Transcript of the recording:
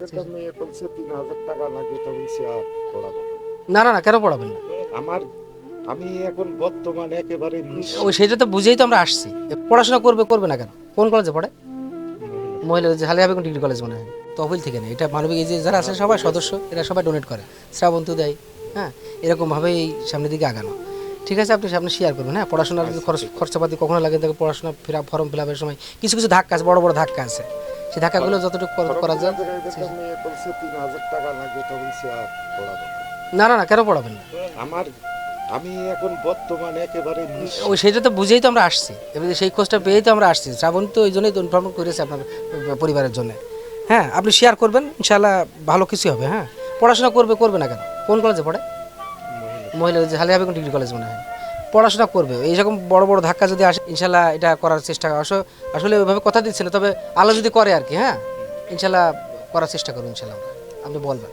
একটা মেয়ে বলছে ৩,০০০ টাকা লাগবে, তো বলছি আর পড়াবো না। না না না, কেন পড়াবেন না? আমার আমি এখন বর্তমানে একেবারে নিঃস্ব। ওই সেটা তো বুঝেই তো আমরা আসছি। পড়াশোনা করবে করবে না কেন? কোন কলেজে পড়ে? মহিলা যে হালিয়া বেগম ডিগ্রি কলেজ মনে হয়, তহবিল থেকে নেই এটা। মানবিক এই যে যারা আছে সবাই সদস্য, এরা সবাই ডোনেট করে, শ্রাবন্তী দেয়। হ্যাঁ, এরকমভাবেই এই সামনের দিকে আগানো। ঠিক আছে, আপনি সামনে শেয়ার করবেন। হ্যাঁ, পড়াশোনার যদি খরচাপাতি কখনো লাগে, দেখো পড়াশোনা ফর্ম ফিল আপের সময় কিছু কিছু ধাক্কা আছে, বড় বড় ধাক্কা আছে, সেই ধাক্কাগুলো যতটুকু করা যায়। একটা মেয়ে বলছে ৩,০০০ টাকা লাগবে, তো বলছি আর পড়াবো না। না না না, কেন পড়াবেন না? আমার আমি এখন বর্তমানে একেবারে নিঃস্ব। ওই সেটা তো বুঝেই তো আমরা আসছি, এবারে সেই খোঁজটা পেয়েই তো আমরা আসছি। শ্রাবণ তো ওই জন্যই তো ইনফর্ম করেছে আপনার পরিবারের জন্য। হ্যাঁ, আপনি শেয়ার করবেন, ইনশাআল্লাহ ভালো কিছু হবে। হ্যাঁ, পড়াশোনা করবে করবে না কেন? কোন কলেজে পড়ে? মহিলা যে হালিয়া বেগম ডিগ্রি কলেজ মনে হয়, পড়াশোনা করবে। এইরকম বড় বড় ধাক্কা যদি আসে, ইনশাল্লাহ এটা করার চেষ্টা আসলে ওইভাবে কথা দিচ্ছে না, তবে আলো যদি করে আর কি। হ্যাঁ, ইনশাল্লাহ করার চেষ্টা করুন, ইনশাল্লাহ আপনি বলবেন।